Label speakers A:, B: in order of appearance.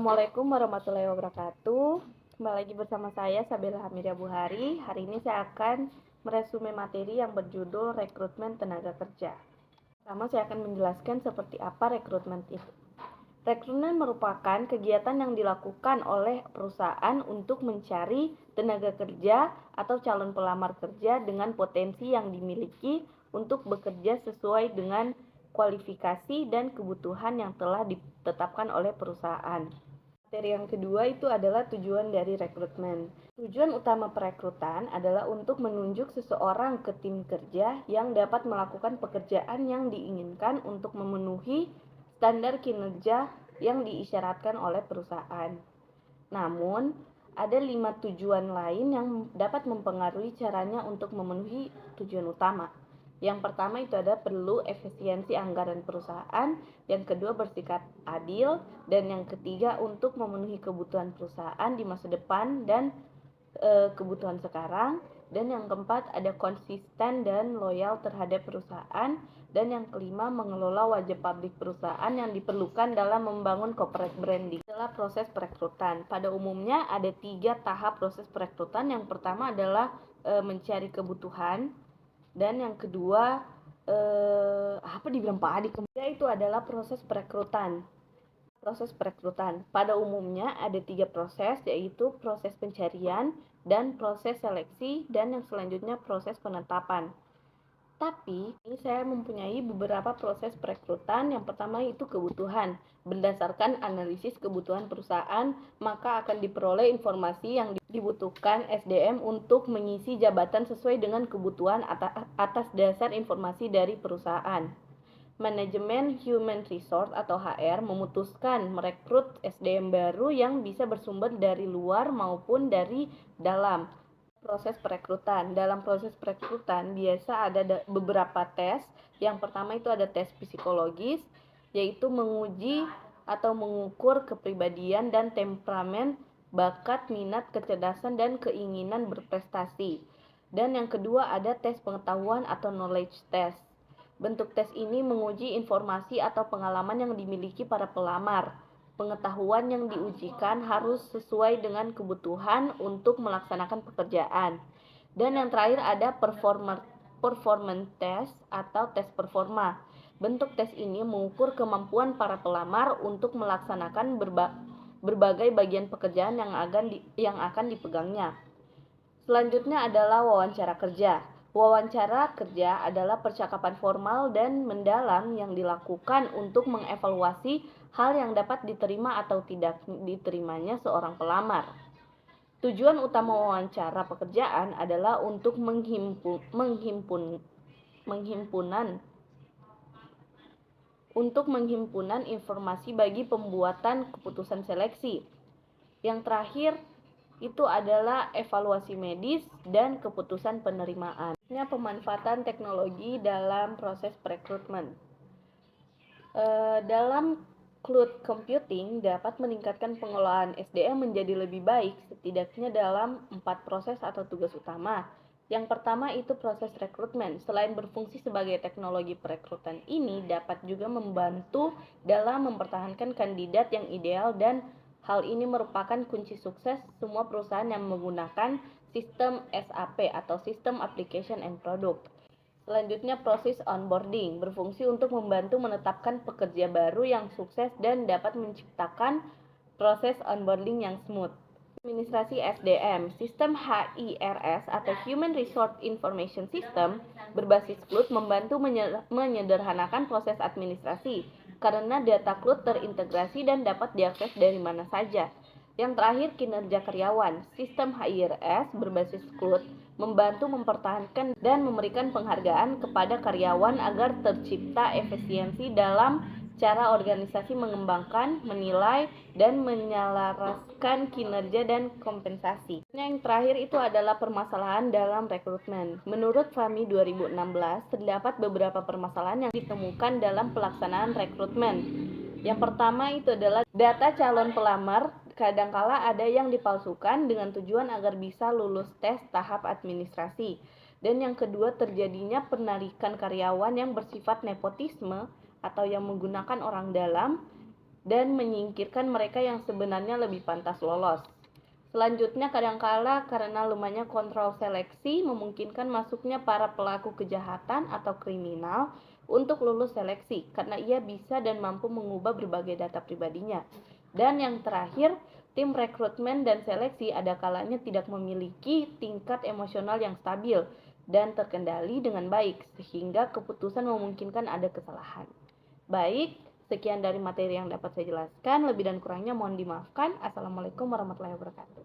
A: Assalamualaikum warahmatullahi wabarakatuh. Kembali lagi bersama saya Sabila Hamidah Buhari. Hari ini saya akan meresume materi yang berjudul rekrutmen tenaga kerja. Pertama, saya akan menjelaskan seperti apa rekrutmen itu. Rekrutmen merupakan kegiatan yang dilakukan oleh perusahaan untuk mencari tenaga kerja atau calon pelamar kerja dengan potensi yang dimiliki untuk bekerja sesuai dengan kualifikasi dan kebutuhan yang telah ditetapkan oleh perusahaan. Materi yang kedua itu adalah tujuan dari rekrutmen. Tujuan utama perekrutan adalah untuk menunjuk seseorang ke tim kerja yang dapat melakukan pekerjaan yang diinginkan untuk memenuhi standar kinerja yang diisyaratkan oleh perusahaan. Namun, ada 5 tujuan lain yang dapat mempengaruhi caranya untuk memenuhi tujuan utama. Yang pertama itu ada perlu efisiensi anggaran perusahaan, yang kedua bersikap adil, dan yang ketiga untuk memenuhi kebutuhan perusahaan di masa depan dan kebutuhan sekarang, dan yang keempat ada konsisten dan loyal terhadap perusahaan, dan yang kelima mengelola wajah publik perusahaan yang diperlukan dalam membangun corporate branding. Adalah proses perekrutan. Pada umumnya ada 3 tahap proses perekrutan. Yang pertama adalah mencari kebutuhan, dan yang kedua itu adalah proses perekrutan. Pada umumnya ada 3 proses, yaitu proses pencarian dan proses seleksi, dan yang selanjutnya proses penetapan. Tapi ini saya mempunyai beberapa proses perekrutan. Yang pertama itu kebutuhan. Berdasarkan analisis kebutuhan perusahaan, maka akan diperoleh informasi yang dibutuhkan SDM untuk mengisi jabatan sesuai dengan kebutuhan atas dasar informasi dari perusahaan. Manajemen Human Resource atau HR memutuskan merekrut SDM baru yang bisa bersumber dari luar maupun dari dalam. Proses perekrutan. Dalam proses perekrutan biasa ada beberapa tes. Yang pertama itu ada tes psikologis, yaitu menguji atau mengukur kepribadian dan temperamen, bakat, minat, kecerdasan, dan keinginan berprestasi. Dan yang kedua ada tes pengetahuan atau knowledge test. Bentuk tes ini menguji informasi atau pengalaman yang dimiliki para pelamar. Pengetahuan yang diujikan harus sesuai dengan kebutuhan untuk melaksanakan pekerjaan. Dan yang terakhir ada performance test atau tes performa. Bentuk tes ini mengukur kemampuan para pelamar untuk melaksanakan berbagai bagian pekerjaan yang akan dipegangnya. Selanjutnya adalah wawancara kerja. Wawancara kerja adalah percakapan formal dan mendalam yang dilakukan untuk mengevaluasi hal yang dapat diterima atau tidak diterimanya seorang pelamar. Tujuan utama wawancara pekerjaan adalah untuk menghimpunan informasi bagi pembuatan keputusan seleksi. Yang terakhir itu adalah evaluasi medis dan keputusan penerimaan. Pemanfaatan teknologi dalam proses perekrutmen. Dalam cloud computing dapat meningkatkan pengelolaan SDM menjadi lebih baik, setidaknya dalam 4 proses atau tugas utama. Yang pertama itu proses rekrutmen. Selain berfungsi sebagai teknologi perekrutan ini dapat juga membantu dalam mempertahankan kandidat yang ideal, dan hal ini merupakan kunci sukses semua perusahaan yang menggunakan sistem SAP atau System Application and Product. Selanjutnya proses onboarding berfungsi untuk membantu menetapkan pekerja baru yang sukses dan dapat menciptakan proses onboarding yang smooth. Administrasi SDM, sistem HIRS atau Human Resource Information System berbasis cloud membantu menyederhanakan proses administrasi karena data cloud terintegrasi dan dapat diakses dari mana saja. Yang terakhir kinerja karyawan. Sistem HIRS berbasis cloud membantu mempertahankan dan memberikan penghargaan kepada karyawan agar tercipta efisiensi dalam cara organisasi mengembangkan, menilai, dan menyelaraskan kinerja dan kompensasi. Yang terakhir itu adalah permasalahan dalam rekrutmen. Menurut FAMI 2016, terdapat beberapa permasalahan yang ditemukan dalam pelaksanaan rekrutmen. Yang pertama itu adalah data calon pelamar kadangkala ada yang dipalsukan dengan tujuan agar bisa lulus tes tahap administrasi. Dan yang kedua terjadinya penarikan karyawan yang bersifat nepotisme atau yang menggunakan orang dalam dan menyingkirkan mereka yang sebenarnya lebih pantas lolos. Selanjutnya, kadangkala karena lemahnya kontrol seleksi memungkinkan masuknya para pelaku kejahatan atau kriminal untuk lulus seleksi karena ia bisa dan mampu mengubah berbagai data pribadinya. Dan yang terakhir, tim rekrutmen dan seleksi ada kalanya tidak memiliki tingkat emosional yang stabil dan terkendali dengan baik sehingga keputusan memungkinkan ada kesalahan. Baik, sekian dari materi yang dapat saya jelaskan. Lebih dan kurangnya mohon dimaafkan. Assalamualaikum warahmatullahi wabarakatuh.